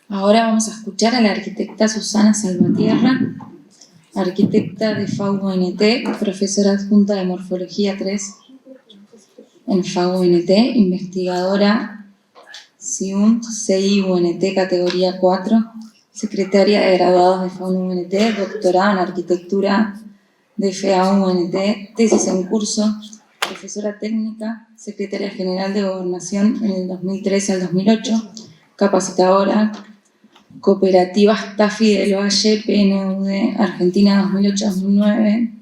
Ahora vamos a escuchar a la arquitecta Susana Salvatierra, arquitecta de FAU-UNT, profesora adjunta de Morfología 3 en FAU-UNT, investigadora CI-UNT categoría 4, secretaria de graduados de FAU-UNT, doctorada en arquitectura de FAU-UNT, tesis en curso, profesora técnica, secretaria general de Gobernación en el 2013 al 2008, capacitadora, Cooperativas Tafí del Valle, PNUD, Argentina 2008-2009,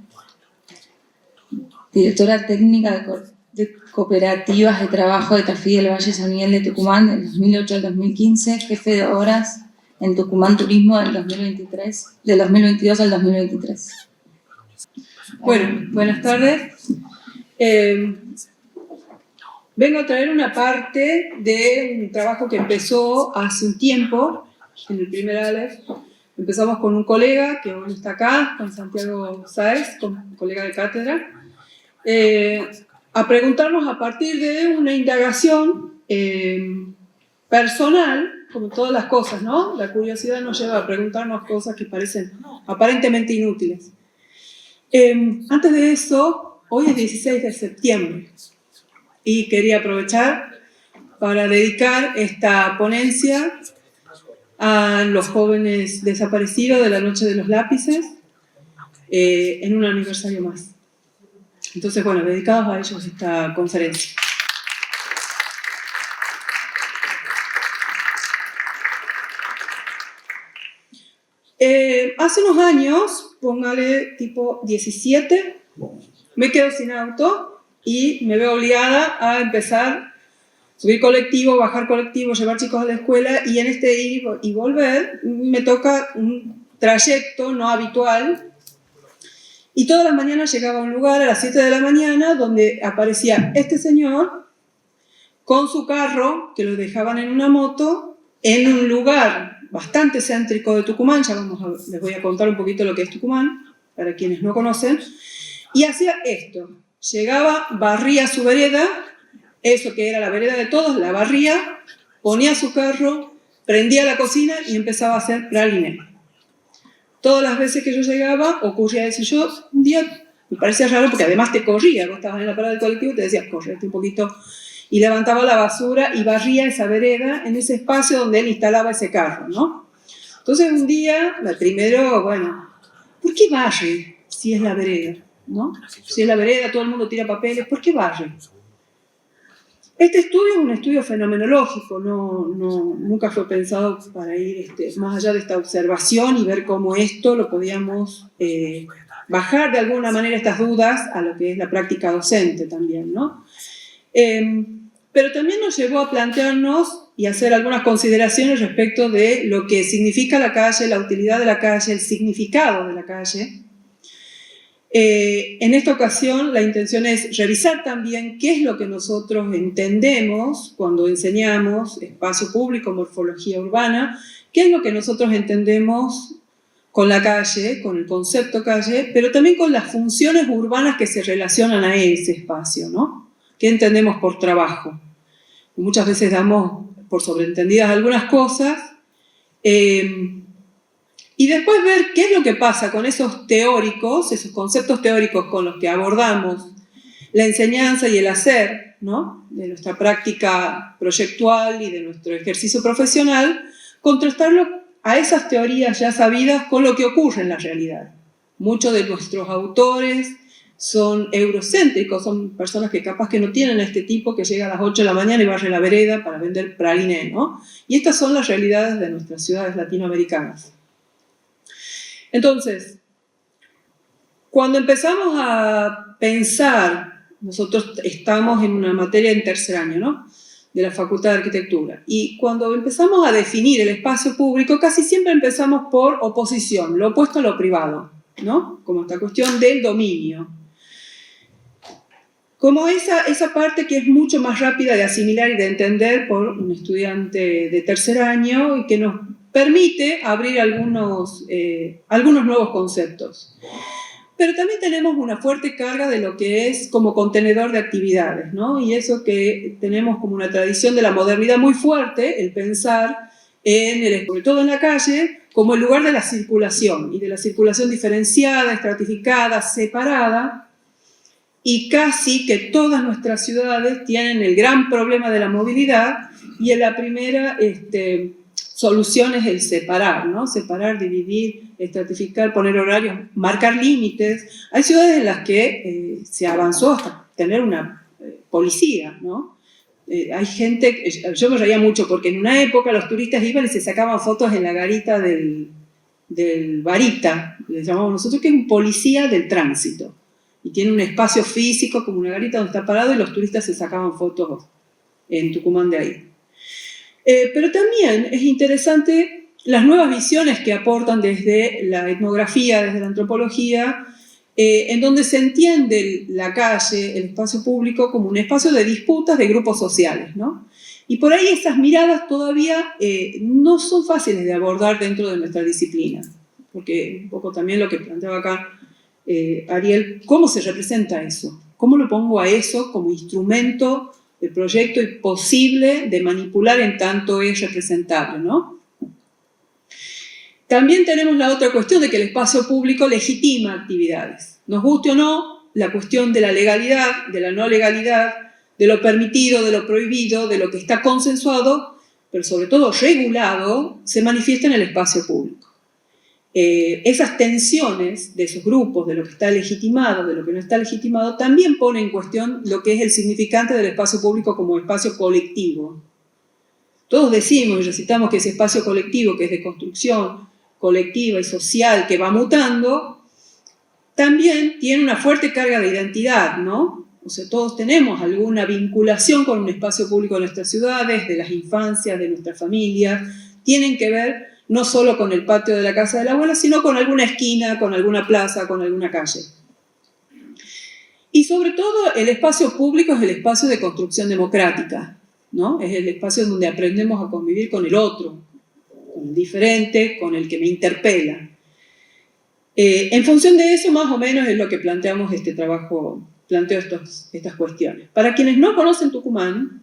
directora técnica de Cooperativas de Trabajo de Tafí del Valle San Miguel de Tucumán del 2008 al 2015, jefe de obras en Tucumán Turismo del 2022 al 2023. Bueno, buenas tardes. Vengo a traer una parte de un trabajo que empezó hace un tiempo, en el primer Aleph. Empezamos con un colega que hoy está acá, con Santiago Sáez, colega de cátedra, a preguntarnos a partir de una indagación personal, como todas las cosas, ¿no? La curiosidad nos lleva a preguntarnos cosas que parecen aparentemente inútiles. Antes de eso, hoy es 16 de septiembre y quería aprovechar para dedicar esta ponencia a los jóvenes desaparecidos de la Noche de los Lápices en un aniversario más. Entonces, bueno, dedicados a ellos esta conferencia. Hace unos años, póngale tipo 17, me quedo sin auto y me veo obligada a empezar a subir colectivo, bajar colectivo, llevar chicos a la escuela, y en este ir y volver me toca un trayecto no habitual. Y todas las mañanas llegaba a un lugar a las 7 de la mañana donde aparecía este señor con su carro, que lo dejaban en una moto, en un lugar bastante céntrico de Tucumán. Ya les voy a contar un poquito lo que es Tucumán, para quienes no conocen. Y hacía esto: llegaba, barría su vereda, eso que era la vereda de todos, la barría, ponía su carro, prendía la cocina y empezaba a hacer praliné. Todas las veces que yo llegaba ocurría eso. Yo un día me parecía raro porque además te corría, vos estabas en la parada del colectivo y te decías, correte un poquito, y levantaba la basura y barría esa vereda en ese espacio donde él instalaba ese carro, ¿no? Entonces un día, primero, bueno, ¿por qué barre si es la vereda? ¿No? Si es la vereda, todo el mundo tira papeles, ¿por qué barre? Este estudio es un estudio fenomenológico, nunca fue pensado para ir más allá de esta observación y ver cómo esto lo podíamos bajar de alguna manera estas dudas a lo que es la práctica docente también, ¿no? Pero también nos llevó a plantearnos y hacer algunas consideraciones respecto de lo que significa la calle, la utilidad de la calle, el significado de la calle. En esta ocasión la intención es revisar también qué es lo que nosotros entendemos cuando enseñamos espacio público, morfología urbana, qué es lo que nosotros entendemos con la calle, con el concepto calle, pero también con las funciones urbanas que se relacionan a ese espacio, ¿no? ¿Qué entendemos por trabajo? Muchas veces damos por sobreentendidas algunas cosas, y después ver qué es lo que pasa con esos teóricos, esos conceptos teóricos con los que abordamos la enseñanza y el hacer, ¿no? De nuestra práctica proyectual y de nuestro ejercicio profesional, contrastarlo a esas teorías ya sabidas con lo que ocurre en la realidad. Muchos de nuestros autores son eurocéntricos, son personas que capaz que no tienen a este tipo que llega a las 8 de la mañana y barre la vereda para vender praliné, ¿no? Y estas son las realidades de nuestras ciudades latinoamericanas. Entonces, cuando empezamos a pensar, nosotros estamos en una materia en tercer año, ¿no?, de la Facultad de Arquitectura, y cuando empezamos a definir el espacio público, casi siempre empezamos por oposición, lo opuesto a lo privado, ¿no?, como esta cuestión del dominio. Como esa parte que es mucho más rápida de asimilar y de entender por un estudiante de tercer año y que nos permite abrir algunos nuevos conceptos. Pero también tenemos una fuerte carga de lo que es como contenedor de actividades, ¿no? Y eso que tenemos como una tradición de la modernidad muy fuerte, el pensar sobre todo en la calle, como el lugar de la circulación, y de la circulación diferenciada, estratificada, separada, y casi que todas nuestras ciudades tienen el gran problema de la movilidad, y en la primera solución es el separar, ¿no? Separar, dividir, estratificar, poner horarios, marcar límites. Hay ciudades en las que se avanzó hasta tener una policía, ¿no? Hay gente, yo me reía mucho porque en una época los turistas iban y se sacaban fotos en la garita del barita, le llamamos nosotros, que es un policía del tránsito. Y tiene un espacio físico como una garita donde está parado y los turistas se sacaban fotos en Tucumán de ahí. Pero también es interesante las nuevas visiones que aportan desde la etnografía, desde la antropología, en donde se entiende la calle, el espacio público, como un espacio de disputas de grupos sociales, ¿no? Y por ahí esas miradas todavía no son fáciles de abordar dentro de nuestra disciplina, porque un poco también lo que planteaba acá Ariel, ¿cómo se representa eso? ¿Cómo lo pongo a eso como instrumento de proyecto y posible de manipular en tanto es representable, ¿no? También tenemos la otra cuestión de que el espacio público legitima actividades. Nos guste o no, la cuestión de la legalidad, de la no legalidad, de lo permitido, de lo prohibido, de lo que está consensuado, pero sobre todo regulado, se manifiesta en el espacio público. Esas tensiones de esos grupos, de lo que está legitimado, de lo que no está legitimado, también pone en cuestión lo que es el significante del espacio público como espacio colectivo. Todos decimos y recitamos que ese espacio colectivo, que es de construcción colectiva y social, que va mutando, también tiene una fuerte carga de identidad, ¿no? O sea, todos tenemos alguna vinculación con un espacio público de nuestras ciudades, de las infancias, de nuestras familias, tienen que ver no solo con el patio de la casa de la abuela, sino con alguna esquina, con alguna plaza, con alguna calle. Y sobre todo, el espacio público es el espacio de construcción democrática, ¿no? Es el espacio donde aprendemos a convivir con el otro, con el diferente, con el que me interpela. En función de eso, más o menos, es lo que planteamos este trabajo, planteo estas cuestiones. Para quienes no conocen Tucumán,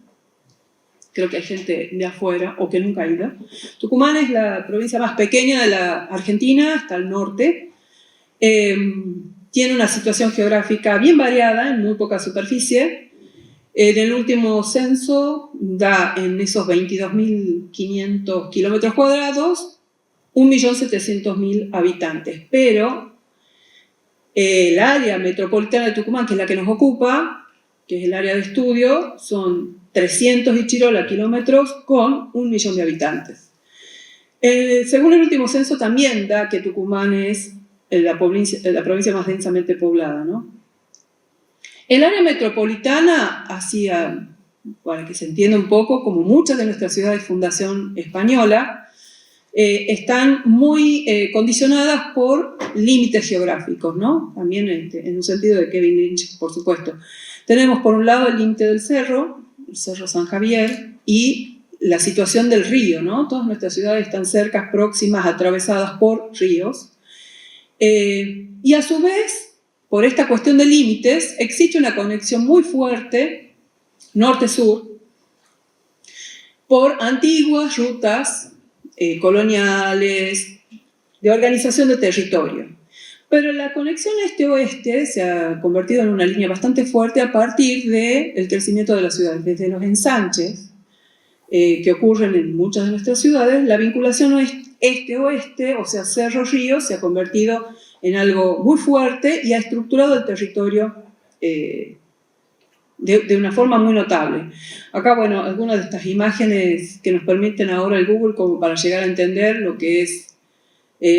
creo que hay gente de afuera o que nunca ha ido, Tucumán es la provincia más pequeña de la Argentina, hasta el norte. Tiene una situación geográfica bien variada, en muy poca superficie. En el último censo da en esos 22.500 kilómetros cuadrados 1.700.000 habitantes, pero el área metropolitana de Tucumán, que es la que nos ocupa, que es el área de estudio, son 300 y chirola kilómetros con 1 millón de habitantes. Según el último censo también da que Tucumán es la provincia más densamente poblada, ¿no? El área metropolitana, para que se entienda un poco, como muchas de nuestras ciudades de fundación española, están muy condicionadas por límites geográficos, ¿no? También en un sentido de Kevin Lynch, por supuesto. Tenemos por un lado el límite del cerro, el Cerro San Javier, y la situación del río, ¿no? Todas nuestras ciudades están cercas, próximas, atravesadas por ríos. Y a su vez, por esta cuestión de límites, existe una conexión muy fuerte, norte-sur, por antiguas rutas coloniales, de organización de territorio. Pero la conexión este-oeste se ha convertido en una línea bastante fuerte a partir del crecimiento de las ciudades. Desde los ensanches que ocurren en muchas de nuestras ciudades, la vinculación este-oeste, o sea, cerro-río, se ha convertido en algo muy fuerte y ha estructurado el territorio de una forma muy notable. Acá, bueno, algunas de estas imágenes que nos permiten ahora el Google como para llegar a entender lo que es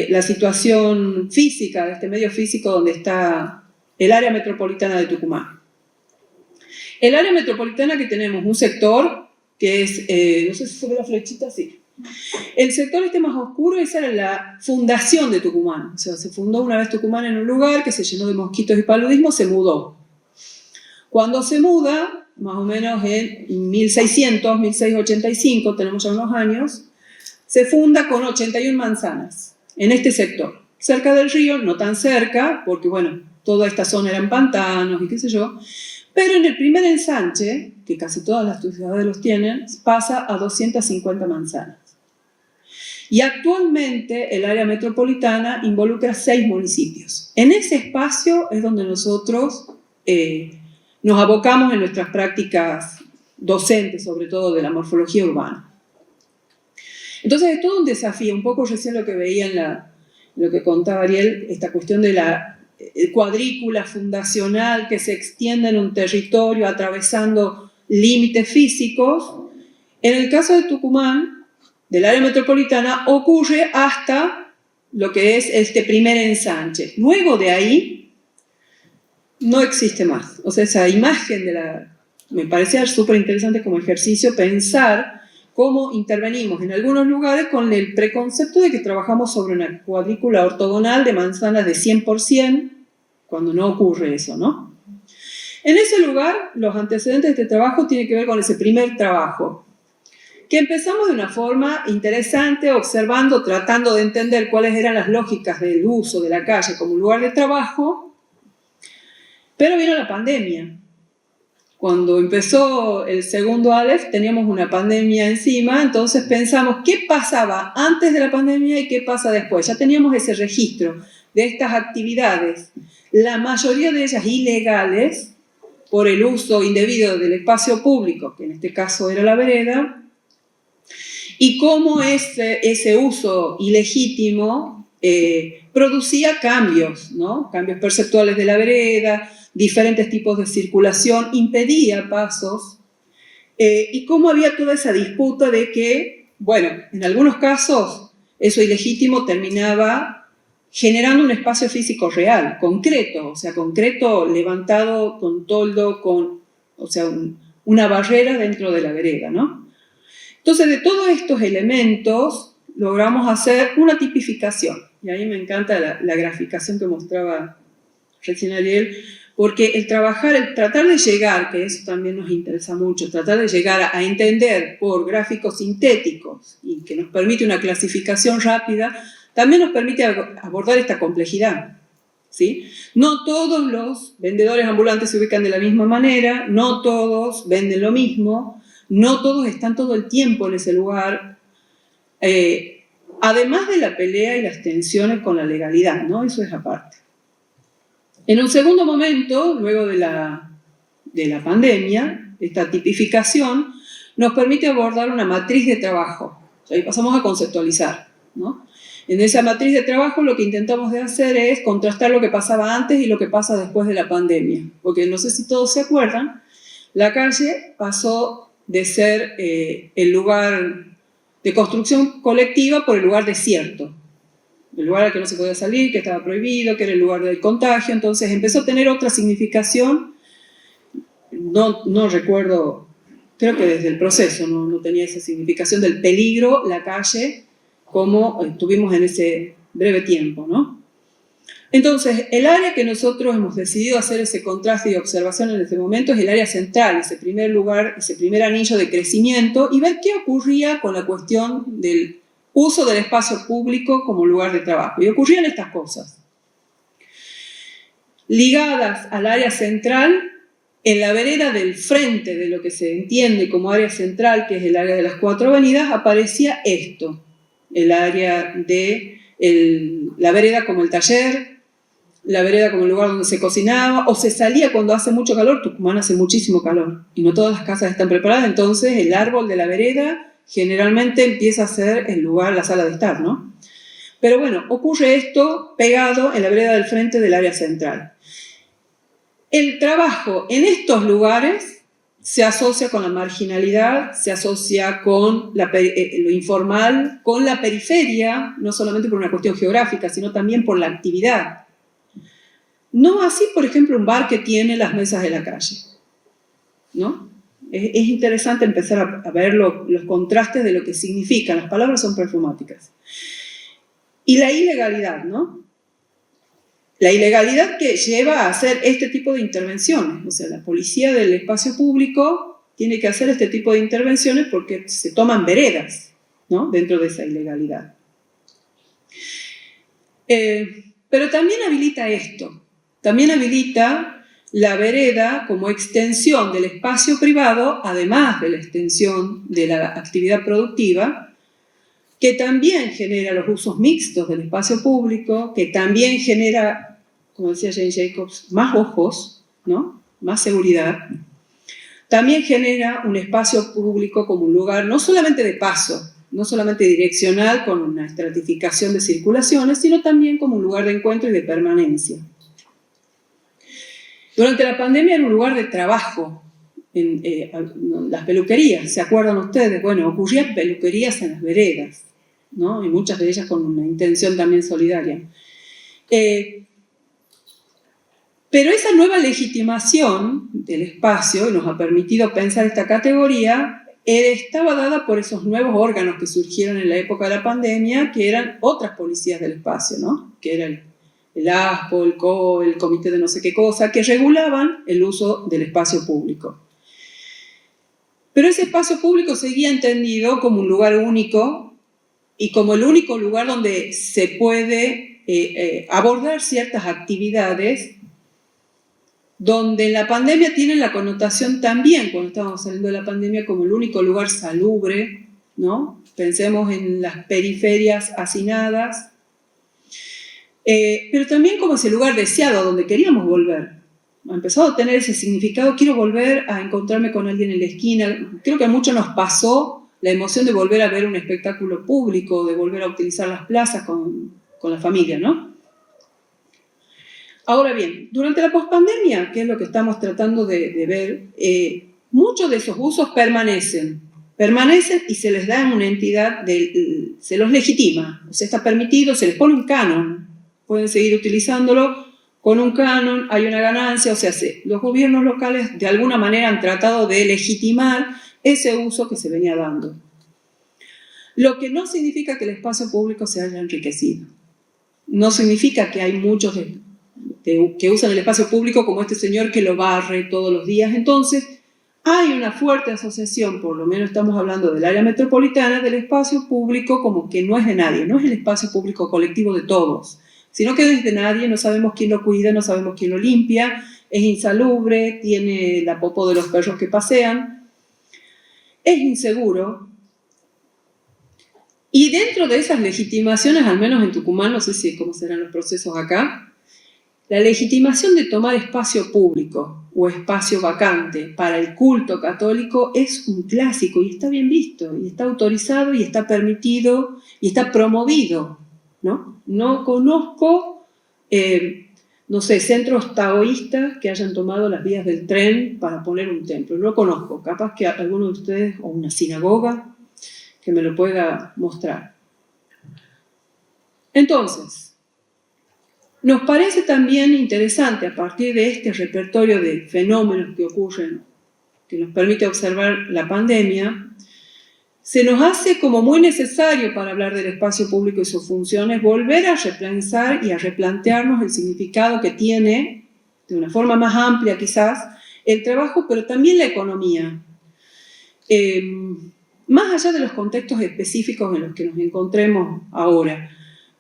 la situación física, de este medio físico donde está el área metropolitana de Tucumán. El área metropolitana que tenemos, un sector que es, no sé si se ve la flechita, sí. El sector más oscuro, esa era la fundación de Tucumán. O sea, se fundó una vez Tucumán en un lugar que se llenó de mosquitos y paludismo, se mudó. Cuando se muda, más o menos en 1600, 1685, tenemos ya unos años, se funda con 81 manzanas en este sector. Cerca del río, no tan cerca, porque bueno, toda esta zona eran pantanos y qué sé yo, pero en el primer ensanche, que casi todas las ciudades los tienen, pasa a 250 manzanas. Y actualmente el área metropolitana involucra 6 municipios. En ese espacio es donde nosotros nos abocamos en nuestras prácticas docentes, sobre todo de la morfología urbana. Entonces es todo un desafío, un poco recién lo que veía en lo que contaba Ariel, esta cuestión de la cuadrícula fundacional que se extiende en un territorio atravesando límites físicos. En el caso de Tucumán, del área metropolitana, ocurre hasta lo que es este primer ensanche. Luego de ahí, no existe más. O sea, esa imagen me parece súper interesante como ejercicio pensar cómo intervenimos en algunos lugares con el preconcepto de que trabajamos sobre una cuadrícula ortogonal de manzanas de 100%, cuando no ocurre eso, ¿no? En ese lugar, los antecedentes de este trabajo tienen que ver con ese primer trabajo, que empezamos de una forma interesante, observando, tratando de entender cuáles eran las lógicas del uso de la calle como lugar de trabajo, pero vino la pandemia. Cuando empezó el segundo Aleph teníamos una pandemia encima, entonces pensamos qué pasaba antes de la pandemia y qué pasa después. Ya teníamos ese registro de estas actividades, la mayoría de ellas ilegales, por el uso indebido del espacio público, que en este caso era la vereda, y cómo ese uso ilegítimo producía cambios, ¿no? Cambios perceptuales de la vereda, diferentes tipos de circulación, impedía pasos, y cómo había toda esa disputa de que, bueno, en algunos casos eso ilegítimo terminaba generando un espacio físico real, concreto, o sea, concreto levantado con toldo, o sea, una barrera dentro de la vereda, ¿no? Entonces, de todos estos elementos logramos hacer una tipificación, y ahí me encanta la graficación que mostraba recién Ariel, porque el tratar de llegar, que eso también nos interesa mucho, tratar de llegar a entender por gráficos sintéticos y que nos permite una clasificación rápida, también nos permite abordar esta complejidad, ¿sí? No todos los vendedores ambulantes se ubican de la misma manera, no todos venden lo mismo, no todos están todo el tiempo en ese lugar, además de la pelea y las tensiones con la legalidad, ¿no? Eso es aparte. En un segundo momento, luego de la pandemia, esta tipificación nos permite abordar una matriz de trabajo. Ahí pasamos a conceptualizar, ¿no? En esa matriz de trabajo lo que intentamos de hacer es contrastar lo que pasaba antes y lo que pasa después de la pandemia. Porque no sé si todos se acuerdan, la calle pasó de ser el lugar de construcción colectiva por el lugar desierto. El lugar al que no se podía salir, que estaba prohibido, que era el lugar del contagio, entonces empezó a tener otra significación, no recuerdo, creo que desde el proceso no tenía esa significación del peligro, la calle, como tuvimos en ese breve tiempo, ¿no? Entonces, el área que nosotros hemos decidido hacer ese contraste y observación en este momento es el área central, ese primer lugar, ese primer anillo de crecimiento, y ver qué ocurría con la cuestión del uso del espacio público como lugar de trabajo. Y ocurrían estas cosas. Ligadas al área central, en la vereda del frente de lo que se entiende como área central, que es el área de las 4 avenidas, aparecía esto, el área de la vereda como el taller, la vereda como el lugar donde se cocinaba, o se salía cuando hace mucho calor. Tucumán hace muchísimo calor, y no todas las casas están preparadas, entonces el árbol de la vereda generalmente empieza a ser el lugar, la sala de estar, ¿no? Pero bueno, ocurre esto pegado en la vereda del frente del área central. El trabajo en estos lugares se asocia con la marginalidad, se asocia con lo informal, con la periferia, no solamente por una cuestión geográfica, sino también por la actividad. No así, por ejemplo, un bar que tiene las mesas de la calle, ¿no? Es interesante empezar a ver los contrastes de lo que significan. Las palabras son performáticas. Y la ilegalidad, ¿no? La ilegalidad que lleva a hacer este tipo de intervenciones. O sea, la policía del espacio público tiene que hacer este tipo de intervenciones porque se toman veredas, ¿no? Dentro de esa ilegalidad. Pero también habilita esto. También habilita la vereda como extensión del espacio privado, además de la extensión de la actividad productiva, que también genera los usos mixtos del espacio público, que también genera, como decía Jane Jacobs, más ojos, ¿no? Más seguridad. También genera un espacio público como un lugar no solamente de paso, no solamente direccional con una estratificación de circulaciones, sino también como un lugar de encuentro y de permanencia. Durante la pandemia era un lugar de trabajo, en las peluquerías, ¿se acuerdan ustedes? Bueno, ocurrían peluquerías en las veredas, ¿no? Y muchas de ellas con una intención también solidaria. Pero esa nueva legitimación del espacio, y nos ha permitido pensar esta categoría, estaba dada por esos nuevos órganos que surgieron en la época de la pandemia, que eran otras policías del espacio, ¿no? Que era el ASPO, el COE, el comité de no sé qué cosa, que regulaban el uso del espacio público. Pero ese espacio público seguía entendido como un lugar único y como el único lugar donde se puede abordar ciertas actividades, donde en la pandemia tienen la connotación también, cuando estábamos saliendo de la pandemia, como el único lugar salubre, ¿no? Pensemos en las periferias hacinadas, pero también como ese lugar deseado, a donde queríamos volver. Ha empezado a tener ese significado, quiero volver a encontrarme con alguien en la esquina. Creo que a muchos nos pasó la emoción de volver a ver un espectáculo público, de volver a utilizar las plazas con la familia, ¿no? Ahora bien, durante la pospandemia, que es lo que estamos tratando de ver, muchos de esos usos permanecen y se les da una entidad, se los legitima, o sea, está permitido, se les pone un canon, pueden seguir utilizándolo con un canon, hay una ganancia, o sea, los gobiernos locales de alguna manera han tratado de legitimar ese uso que se venía dando. Lo que no significa que el espacio público se haya enriquecido. No significa que hay muchos que usan el espacio público como este señor que lo barre todos los días. Entonces, hay una fuerte asociación, por lo menos estamos hablando del área metropolitana, del espacio público como que no es de nadie, no es el espacio público colectivo de todos, sino que es de nadie, no sabemos quién lo cuida, no sabemos quién lo limpia, es insalubre, tiene la popó de los perros que pasean, es inseguro. Y dentro de esas legitimaciones, al menos en Tucumán, no sé cómo serán los procesos acá, la legitimación de tomar espacio público o espacio vacante para el culto católico es un clásico y está bien visto, y está autorizado y está permitido y está promovido, ¿no? No conozco, no sé, centros taoístas que hayan tomado las vías del tren para poner un templo, no conozco, capaz que alguno de ustedes, o una sinagoga, que me lo pueda mostrar. Entonces, nos parece también interesante, a partir de este repertorio de fenómenos que ocurren, que nos permite observar la pandemia, se nos hace como muy necesario para hablar del espacio público y sus funciones, volver a repensar y a replantearnos el significado que tiene, de una forma más amplia quizás, el trabajo, pero también la economía. Más allá de los contextos específicos en los que nos encontremos ahora,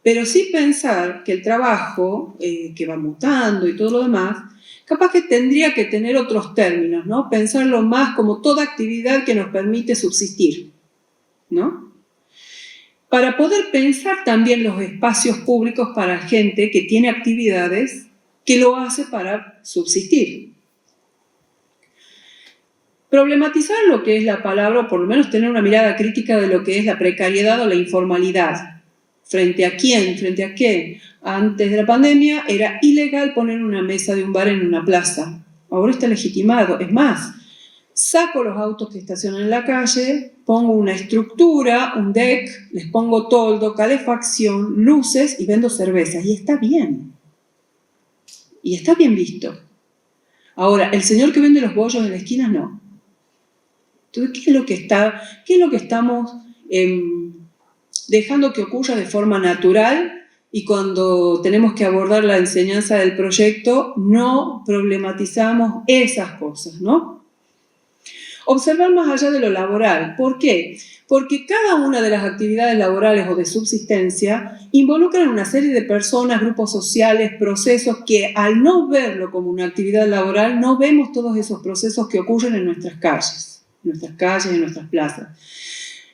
pero sí pensar que el trabajo, que va mutando y todo lo demás, capaz que tendría que tener otros términos, ¿no? Pensarlo más como toda actividad que nos permite subsistir, ¿no? Para poder pensar también los espacios públicos para gente que tiene actividades que lo hace para subsistir. Problematizar lo que es la palabra, o por lo menos tener una mirada crítica de lo que es la precariedad o la informalidad. ¿Frente a quién? ¿Frente a qué? Antes de la pandemia era ilegal poner una mesa de un bar en una plaza. Ahora está legitimado. Es más, saco los autos que estacionan en la calle, pongo una estructura, un deck, les pongo toldo, calefacción, luces y vendo cervezas. Y está bien. Y está bien visto. Ahora, el señor que vende los bollos en la esquina, no. Entonces, ¿qué es lo que estamos dejando que ocurra de forma natural? Y cuando tenemos que abordar la enseñanza del proyecto, no problematizamos esas cosas, ¿no? Observar más allá de lo laboral. ¿Por qué? Porque cada una de las actividades laborales o de subsistencia involucran una serie de personas, grupos sociales, procesos que al no verlo como una actividad laboral, no vemos todos esos procesos que ocurren en nuestras calles, en nuestras plazas.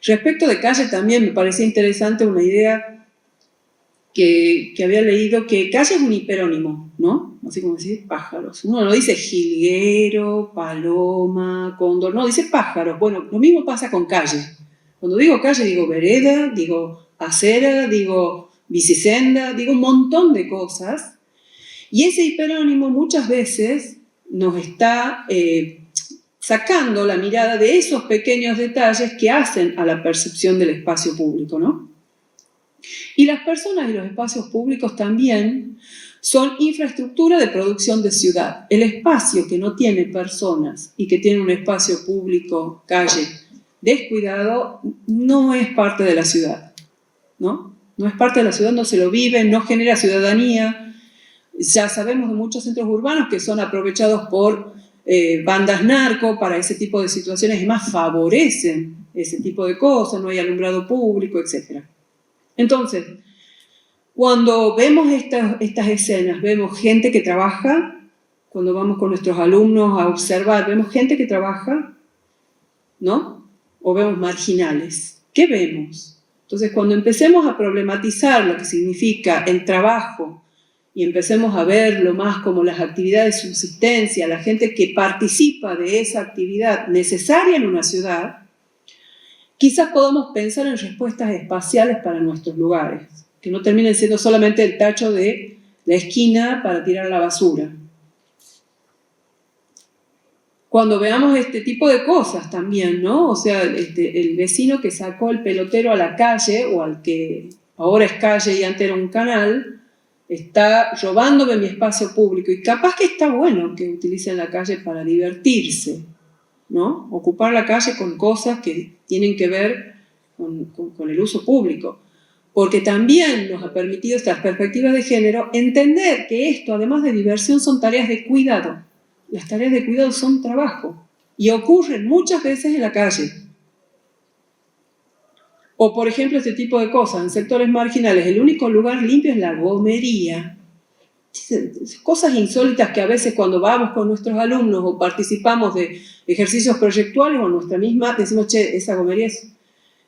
Respecto de calle también me parecía interesante una idea que había leído, que calle es un hiperónimo, ¿no? Así como decir pájaros. Uno no dice jilguero, paloma, cóndor, no, dice pájaros. Bueno, lo mismo pasa con calle. Cuando digo calle digo vereda, digo acera, digo bicisenda, digo un montón de cosas. Y ese hiperónimo muchas veces nos está sacando la mirada de esos pequeños detalles que hacen a la percepción del espacio público, ¿no? Y las personas y los espacios públicos también son infraestructura de producción de ciudad. El espacio que no tiene personas y que tiene un espacio público, calle, descuidado, no es parte de la ciudad, ¿no? No es parte de la ciudad, no se lo vive, no genera ciudadanía. Ya sabemos de muchos centros urbanos que son aprovechados por bandas narco para ese tipo de situaciones y más favorecen ese tipo de cosas, no hay alumbrado público, etc. Entonces, cuando vemos estas escenas, vemos gente que trabaja, cuando vamos con nuestros alumnos a observar, vemos gente que trabaja, ¿no? O vemos marginales. ¿Qué vemos? Entonces, cuando empecemos a problematizar lo que significa el trabajo y empecemos a verlo más como las actividades de subsistencia, la gente que participa de esa actividad necesaria en una ciudad, quizás podamos pensar en respuestas espaciales para nuestros lugares, que no terminen siendo solamente el tacho de la esquina para tirar la basura. Cuando veamos este tipo de cosas también, ¿no? O sea, el vecino que sacó el pelotero a la calle, o al que ahora es calle y antes era un canal, está robándome mi espacio público, y capaz que está bueno que utilicen la calle para divertirse, ¿no? Ocupar la calle con cosas que tienen que ver con el uso público, porque también nos ha permitido estas perspectivas de género entender que esto, además de diversión, son tareas de cuidado. Las tareas de cuidado son trabajo y ocurren muchas veces en la calle. O, por ejemplo, este tipo de cosas, en sectores marginales, el único lugar limpio es la gomería. Cosas insólitas que a veces cuando vamos con nuestros alumnos o participamos de ejercicios proyectuales o nuestra misma, decimos, che, esa gomería es...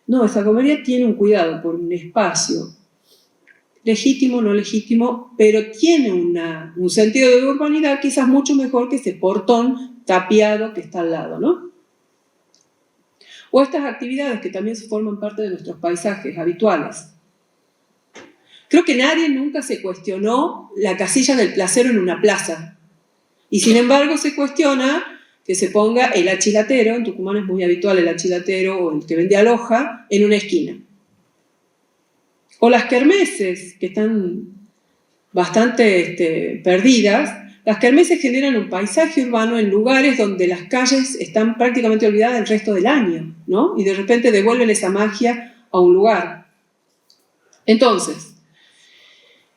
No, esa gomería tiene un cuidado por un espacio, legítimo, no legítimo, pero tiene un sentido de urbanidad quizás mucho mejor que ese portón tapiado que está al lado, ¿no? O estas actividades que también forman parte de nuestros paisajes habituales. Creo que nadie nunca se cuestionó la casilla del placero en una plaza. Y sin embargo se cuestiona que se ponga el achilatero, en Tucumán es muy habitual el achilatero o el que vende aloja, en una esquina. O las kermeses, que están bastante perdidas. Las kermeses generan un paisaje urbano en lugares donde las calles están prácticamente olvidadas el resto del año, ¿no? Y de repente devuelven esa magia a un lugar. Entonces,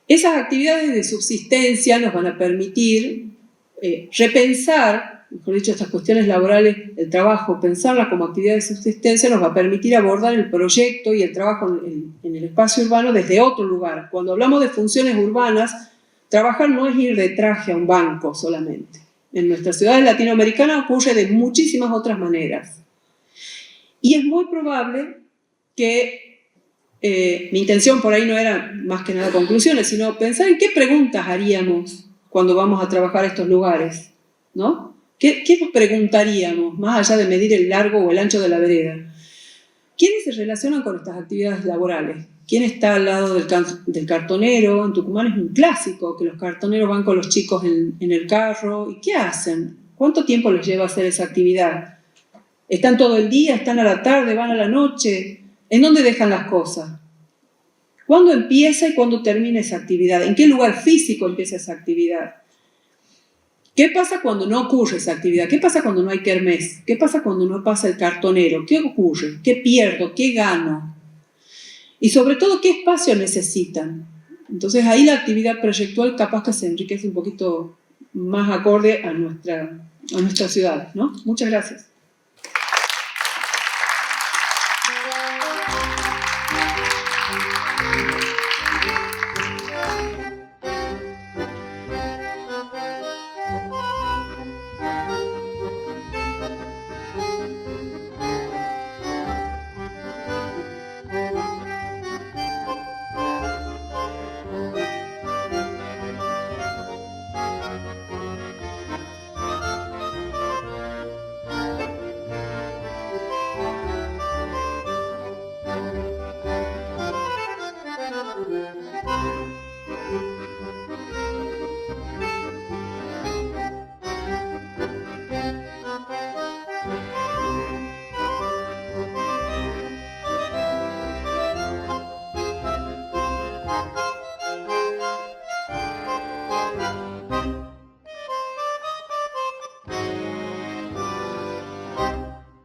esas actividades de subsistencia nos van a permitir repensar, mejor dicho, estas cuestiones laborales, el trabajo, pensarlas como actividad de subsistencia nos va a permitir abordar el proyecto y el trabajo en el espacio urbano desde otro lugar. Cuando hablamos de funciones urbanas, trabajar no es ir de traje a un banco solamente. En nuestras ciudades latinoamericanas ocurre de muchísimas otras maneras. Y es muy probable que mi intención por ahí no era más que nada conclusiones, sino pensar en qué preguntas haríamos cuando vamos a trabajar estos lugares, ¿no? ¿Qué nos preguntaríamos, más allá de medir el largo o el ancho de la vereda? ¿Quiénes se relacionan con estas actividades laborales? ¿Quién está al lado del cartonero? En Tucumán es un clásico que los cartoneros van con los chicos en el carro. ¿Y qué hacen? ¿Cuánto tiempo les lleva hacer esa actividad? ¿Están todo el día? ¿Están a la tarde? ¿Van a la noche? ¿En dónde dejan las cosas? ¿Cuándo empieza y cuándo termina esa actividad? ¿En qué lugar físico empieza esa actividad? ¿Qué pasa cuando no ocurre esa actividad? ¿Qué pasa cuando no hay kermés? ¿Qué pasa cuando no pasa el cartonero? ¿Qué ocurre? ¿Qué pierdo? ¿Qué gano? Y sobre todo, ¿qué espacio necesitan? Entonces ahí la actividad proyectual capaz que se enriquece un poquito más acorde a nuestra ciudad, ¿no? Muchas gracias.